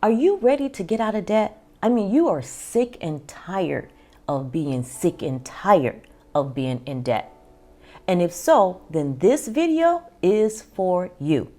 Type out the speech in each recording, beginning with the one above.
Are you ready to get out of debt? I mean, you are sick and tired of being sick and tired of being in debt. And if so, then this video is for you.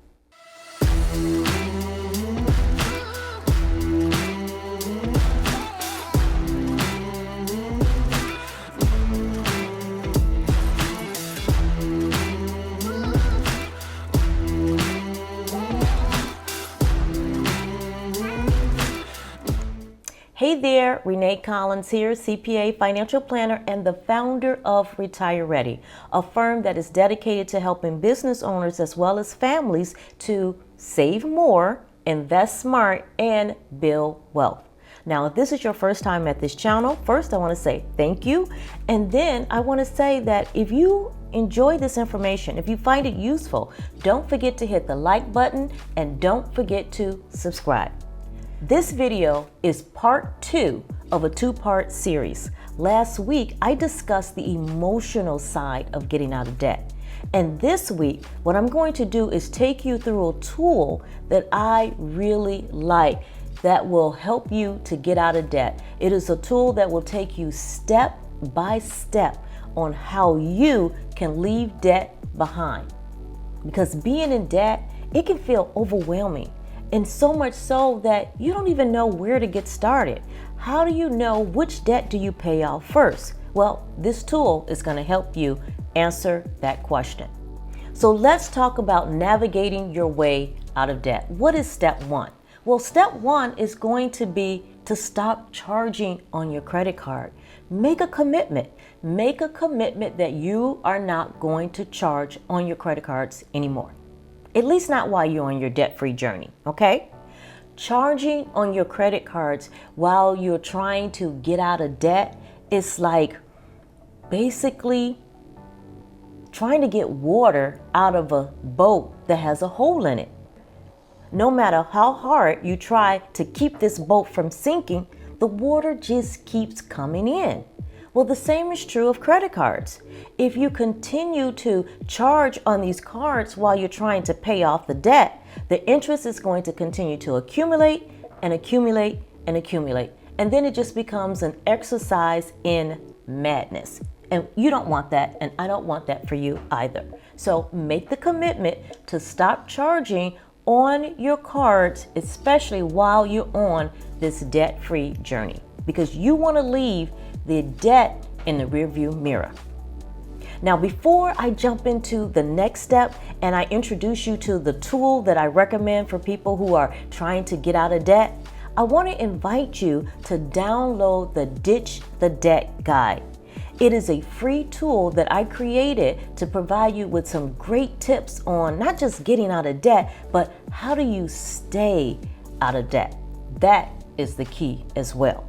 Hey there, Renee Collins here, CPA, financial planner, and the founder of Retire Ready, a firm that is dedicated to helping business owners as well as families to save more, invest smart, and build wealth. Now, if this is your first time at this channel, first I want to say thank you. And then I want to say that if you enjoy this information, if you find it useful, don't forget to hit the like button and don't forget to subscribe. This video is part 2 of a 2-part series. Last week, I discussed the emotional side of getting out of debt. And this week, what I'm going to do is take you through a tool that I really like that will help you to get out of debt. It is a tool that will take you step by step on how you can leave debt behind. Because being in debt, it can feel overwhelming. And so much so that you don't even know where to get started. How do you know which debt do you pay off first? Well, this tool is going to help you answer that question. So let's talk about navigating your way out of debt. What is step 1? Well, step 1 is going to be to stop charging on your credit card. Make a commitment. Make a commitment that you are not going to charge on your credit cards anymore. At least not while you're on your debt-free journey, okay? Charging on your credit cards while you're trying to get out of debt is like basically trying to get water out of a boat that has a hole in it. No matter how hard you try to keep this boat from sinking, the water just keeps coming in. Well, the same is true of credit cards. If you continue to charge on these cards while you're trying to pay off the debt, the interest is going to continue to accumulate and accumulate and accumulate. And then it just becomes an exercise in madness. And you don't want that, and I don't want that for you either. So make the commitment to stop charging on your cards, especially while you're on this debt-free journey, because you want to leave the debt in the rearview mirror. Now, before I jump into the next step and I introduce you to the tool that I recommend for people who are trying to get out of debt, I want to invite you to download the Ditch the Debt Guide. It is a free tool that I created to provide you with some great tips on not just getting out of debt, but how do you stay out of debt? That is the key as well.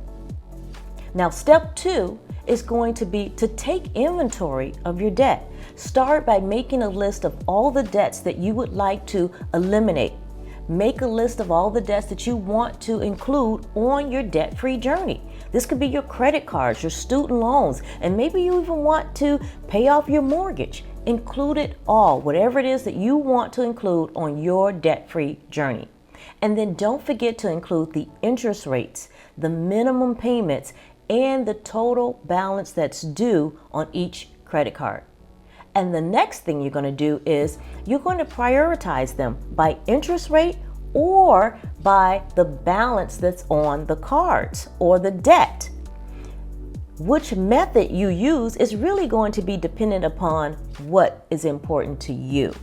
Now, step 2 is going to be to take inventory of your debt. Start by making a list of all the debts that you would like to eliminate. Make a list of all the debts that you want to include on your debt-free journey. This could be your credit cards, your student loans, and maybe you even want to pay off your mortgage. Include it all, whatever it is that you want to include on your debt-free journey. And then don't forget to include the interest rates, the minimum payments, and the total balance that's due on each credit card. And the next thing you're going to do is you're going to prioritize them by interest rate or by the balance that's on the cards or the debt. Which method you use is really going to be dependent upon what is important to you.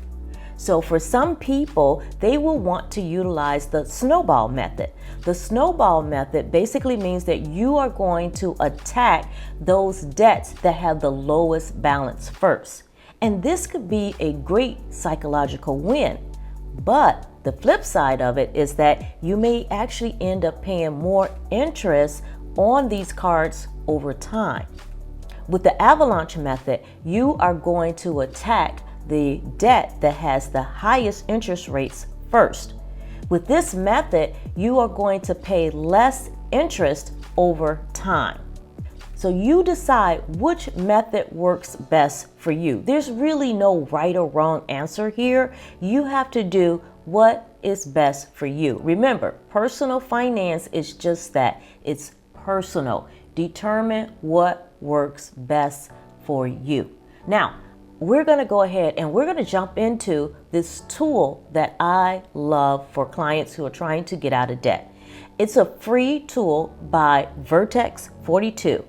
So for some people, they will want to utilize the snowball method. The snowball method basically means that you are going to attack those debts that have the lowest balance first. And this could be a great psychological win. But the flip side of it is that you may actually end up paying more interest on these cards over time. With the avalanche method, you are going to attack the debt that has the highest interest rates first. With this method, you are going to pay less interest over time. So you decide which method works best for you. There's really no right or wrong answer here. You have to do what is best for you. Remember, personal finance is just that. It's personal. Determine what works best for you. Now, we're going to go ahead and we're going to jump into this tool that I love for clients who are trying to get out of debt. It's a free tool by Vertex 42.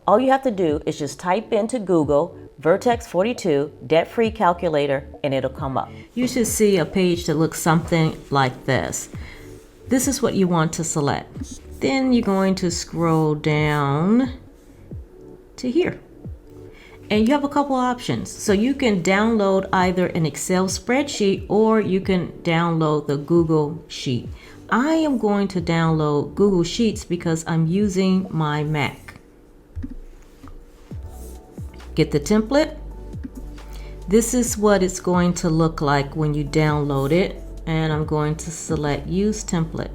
All you have to do is just type into Google Vertex 42 debt-free calculator and it'll come up. You should see a page that looks something like this. This is what you want to select. Then you're going to scroll down to here. And you have a couple options. So you can download either an Excel spreadsheet or you can download the Google Sheet. I am going to download Google Sheets because I'm using my Mac. Get the template. This is what it's going to look like when you download it. And I'm going to select Use Template.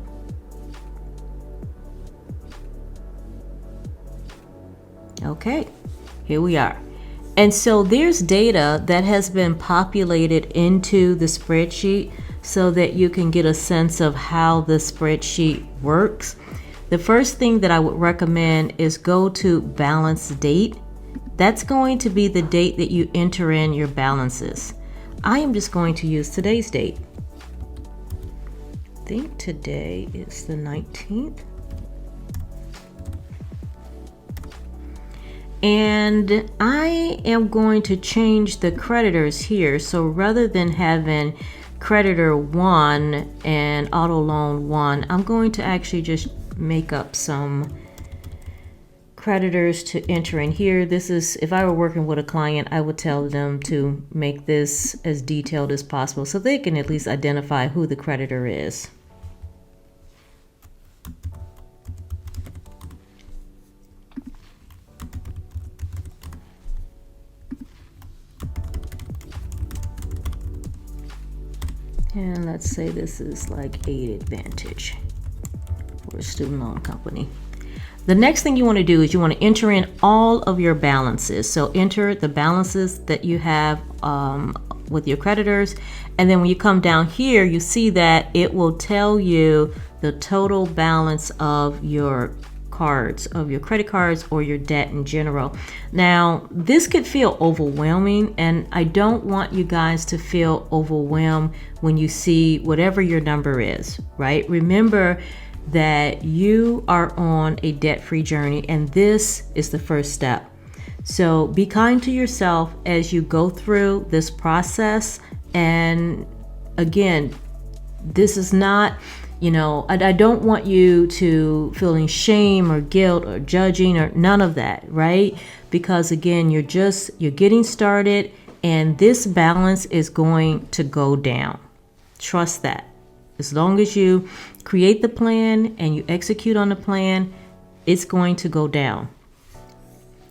Okay, here we are. And so there's data that has been populated into the spreadsheet so that you can get a sense of how the spreadsheet works. The first thing that I would recommend is go to balance date. That's going to be the date that you enter in your balances. I am just going to use today's date. I think today is the 19th. And I am going to change the creditors here. So rather than having creditor 1 and auto loan 1, I'm going to actually just make up some creditors to enter in here. This is, if I were working with a client, I would tell them to make this as detailed as possible so they can at least identify who the creditor is. And let's say this is like 8 Advantage for a student loan company. The next thing you want to do is you want to enter in all of your balances. So enter the balances that you have with your creditors. And then when you come down here, you see that it will tell you the total balance of your cards, of your credit cards or your debt in general. Now, this could feel overwhelming, and I don't want you guys to feel overwhelmed when you see whatever your number is, right? Remember that you are on a debt-free journey, and this is the first step. So be kind to yourself as you go through this process. And again, this is not, I don't want you to feeling shame or guilt or judging or none of that, right? Because again, you're getting started, and this balance is going to go down. Trust that. As long as you create the plan and you execute on the plan, it's going to go down.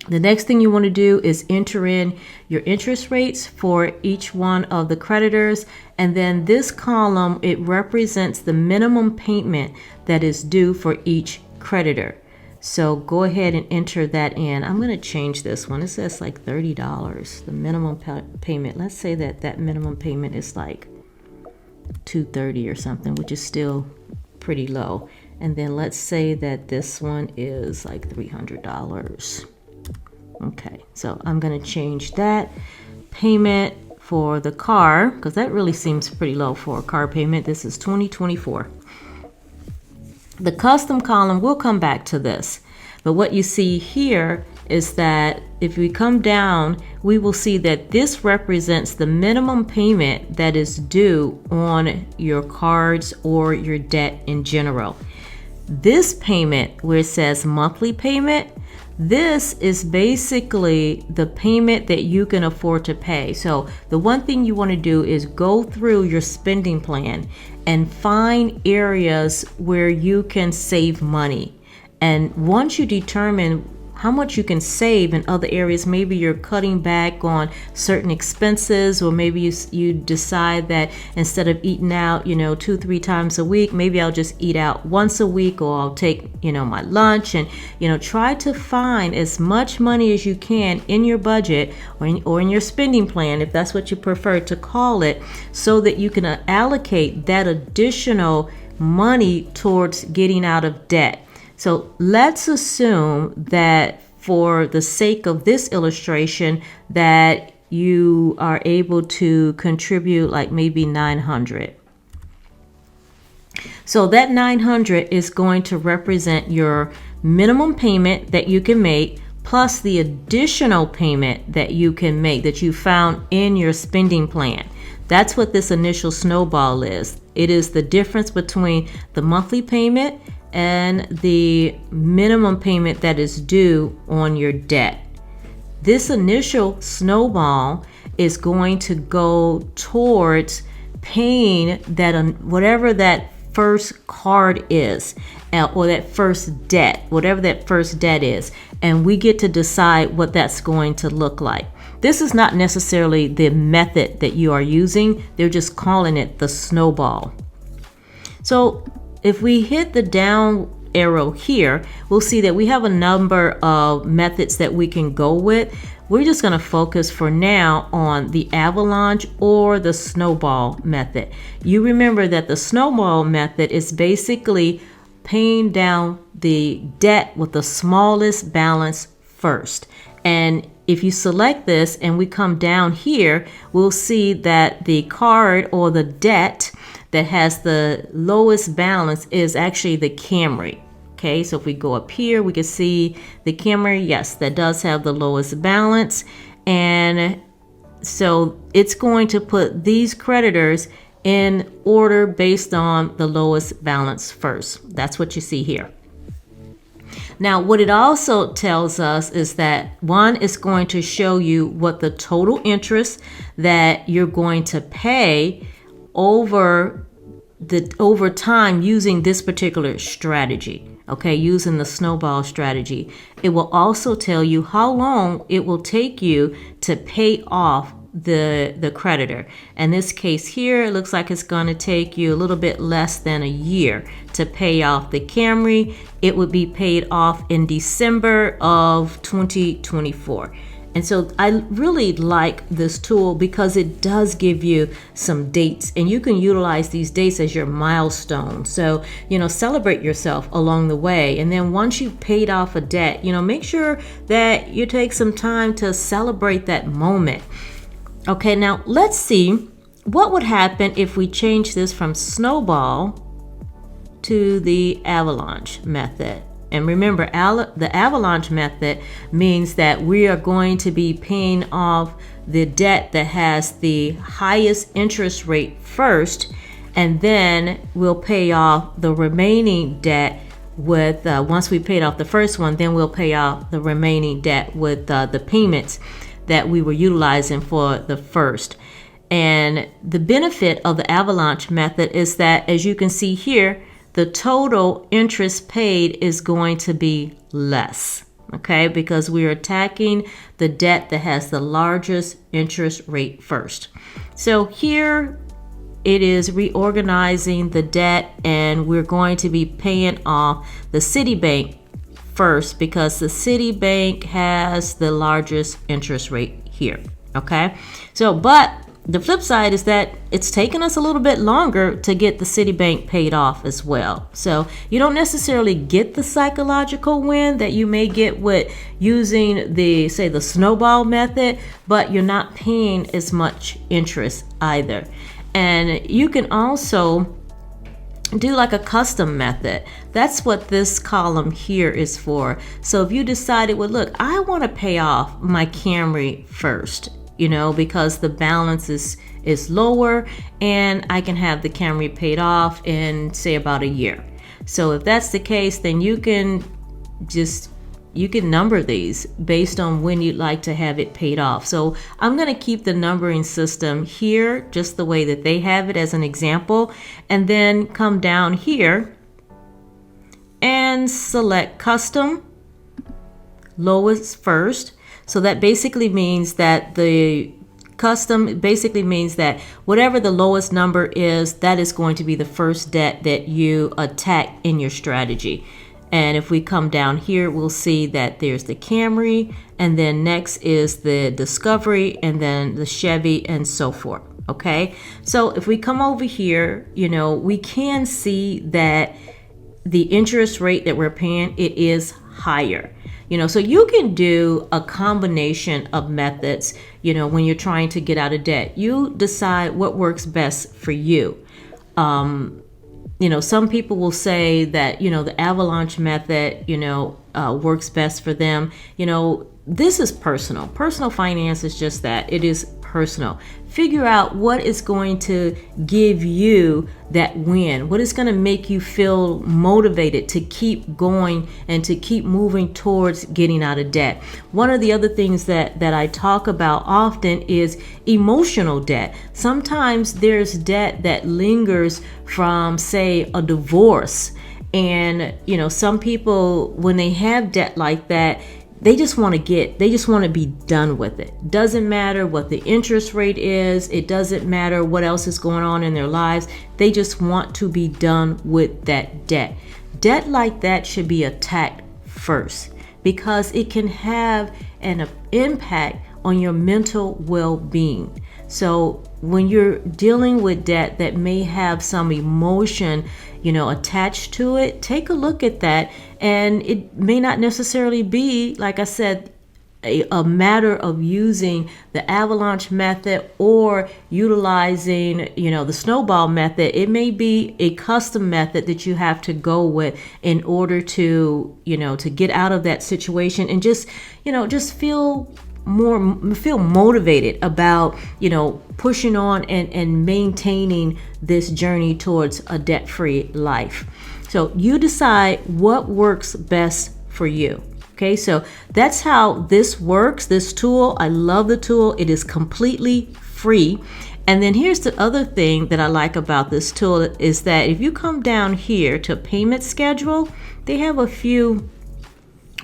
The next thing you want to do is enter in your interest rates for each one of the creditors. And then this column, it represents the minimum payment that is due for each creditor. So go ahead and enter that in. I'm going to change this one. It says like $30, the minimum payment. Let's say that minimum payment is like $230 or something, which is still pretty low. And then let's say that this one is like $300. Okay, so I'm going to change that payment for the car, because that really seems pretty low for a car payment. This is $2024. The custom column, we'll come back to this. But what you see here is that if we come down, we will see that this represents the minimum payment that is due on your cards or your debt in general. This payment, where it says monthly payment, this is basically the payment that you can afford to pay. So the one thing you want to do is go through your spending plan and find areas where you can save money. And once you determine how much you can save in other areas. Maybe you're cutting back on certain expenses, or maybe you decide that instead of eating out, 2-3 times a week, maybe I'll just eat out once a week, or I'll take, my lunch, and, try to find as much money as you can in your budget or in your spending plan, if that's what you prefer to call it, so that you can allocate that additional money towards getting out of debt. So let's assume that for the sake of this illustration that you are able to contribute like maybe $900. So that $900 is going to represent your minimum payment that you can make, plus the additional payment that you can make that you found in your spending plan. That's what this initial snowball is. It is the difference between the monthly payment and the minimum payment that is due on your debt. This initial snowball is going to go towards paying that whatever that first card is, or that first debt, whatever that first debt is, and we get to decide what that's going to look like. This is not necessarily the method that you are using. They're just calling it the snowball. So if we hit the down arrow here, we'll see that we have a number of methods that we can go with. We're just going to focus for now on the avalanche or the snowball method. You remember that the snowball method is basically paying down the debt with the smallest balance first. And if you select this and we come down here, we'll see that the card or the debt that has the lowest balance is actually the Camry. Okay, so if we go up here, we can see the Camry, yes, that does have the lowest balance. And so it's going to put these creditors in order based on the lowest balance first. That's what you see here. Now, what it also tells us is that one is going to show you what the total interest that you're going to pay over time using this particular strategy. Okay, using the snowball strategy. It will also tell you how long it will take you to pay off the creditor. In this case here, it looks like it's going to take you a little bit less than a year to pay off the Camry. It would be paid off in December of 2024. And so I really like this tool because it does give you some dates, and you can utilize these dates as your milestone. So, celebrate yourself along the way. And then once you've paid off a debt, make sure that you take some time to celebrate that moment. Okay, now let's see what would happen if we change this from snowball to the avalanche method. And remember, the avalanche method means that we are going to be paying off the debt that has the highest interest rate first, and then we'll pay off the remaining debt with, once we paid off the first one, then we'll pay off the remaining debt with the payments that we were utilizing for the first. And the benefit of the avalanche method is that, as you can see here, the total interest paid is going to be less, okay, because we're attacking the debt that has the largest interest rate first. So here it is reorganizing the debt, and we're going to be paying off the Citibank first because the Citibank has the largest interest rate here, okay? So, but the flip side is that it's taken us a little bit longer to get the Citibank paid off as well. So you don't necessarily get the psychological win that you may get with using the snowball method, but you're not paying as much interest either. And you can also do like a custom method. That's what this column here is for. So if you decided, well, look, I want to pay off my Camry first, because the balance is lower, and I can have the Camry paid off in, say, about a year. So if that's the case, then you can number these based on when you'd like to have it paid off. So I'm going to keep the numbering system here just the way that they have it as an example, and then come down here and select custom, lowest first. So that basically means that the custom basically means that whatever the lowest number is, that is going to be the first debt that you attack in your strategy. And if we come down here, we'll see that there's the Camry, and then next is the Discovery, and then the Chevy, and so forth. Okay, so if we come over here, we can see that the interest rate that we're paying, it is higher. So you can do a combination of methods, when you're trying to get out of debt. You decide what works best for you. Some people will say that, the avalanche method, works best for them. This is personal. Personal finance is just that. It is personal. Figure out what is going to give you that win, what is going to make you feel motivated to keep going and to keep moving towards getting out of debt. One of the other things that I talk about often is emotional debt. Sometimes there's debt that lingers from, say, a divorce. And, some people, when they have debt like that, they just want to be done with it. Doesn't matter what the interest rate is. It doesn't matter what else is going on in their lives. They just want to be done with that debt. Debt like that should be attacked first because it can have an impact on your mental well-being. So when you're dealing with debt that may have some emotion, attached to it, take a look at that. And it may not necessarily be, like I said, a matter of using the avalanche method or utilizing, the snowball method. It may be a custom method that you have to go with in order to, to get out of that situation and just feel motivated about, pushing on and maintaining this journey towards a debt-free life. So you decide what works best for you. Okay, so that's how this works, this tool. I love the tool. It is completely free. And then here's the other thing that I like about this tool is that if you come down here to payment schedule, they have a few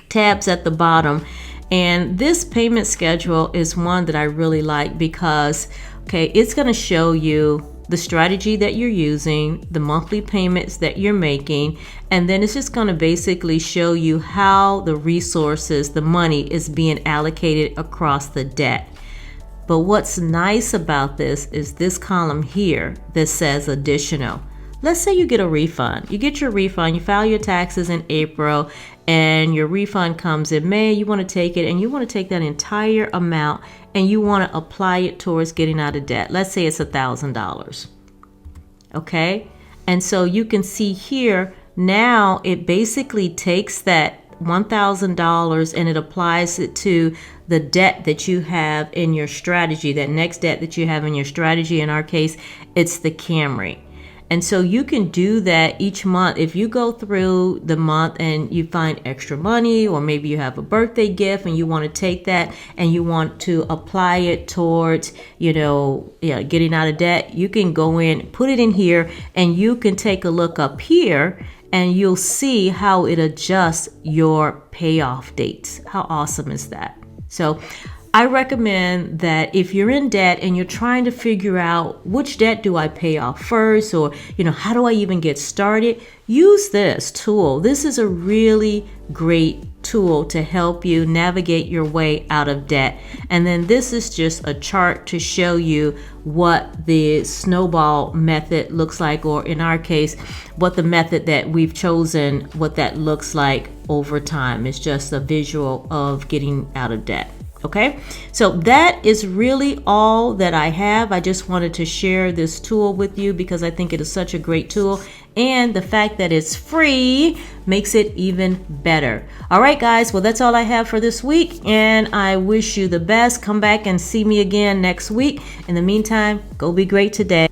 tabs at the bottom. And this payment schedule is one that I really like because, it's going to show you the strategy that you're using, the monthly payments that you're making, and then it's just going to basically show you how the resources, the money is being allocated across the debt. But what's nice about this is this column here that says additional. Let's say you get a refund. You get your refund, you file your taxes in April, and your refund comes in May. You want to take it and you want to take that entire amount and you want to apply it towards getting out of debt. Let's say it's $1,000. Okay? And so you can see here, now it basically takes that $1,000 and it applies it to the debt that you have in your strategy, that next debt that you have in your strategy. In our case, it's the Camry. And so you can do that each month. If you go through the month and you find extra money, or maybe you have a birthday gift and you want to take that and you want to apply it towards, getting out of debt, you can go in, put it in here, and you can take a look up here and you'll see how it adjusts your payoff dates. How awesome is that? So I recommend that if you're in debt and you're trying to figure out which debt do I pay off first, or, how do I even get started, use this tool. This is a really great tool to help you navigate your way out of debt. And then this is just a chart to show you what the snowball method looks like, or in our case, what the method that we've chosen, what that looks like over time. It's just a visual of getting out of debt. Okay, so that is really all that I have. I just wanted to share this tool with you because I think it is such a great tool, and the fact that it's free makes it even better. All right, guys, well, that's all I have for this week, and I wish you the best. Come back and see me again next week. In the meantime, go be great today.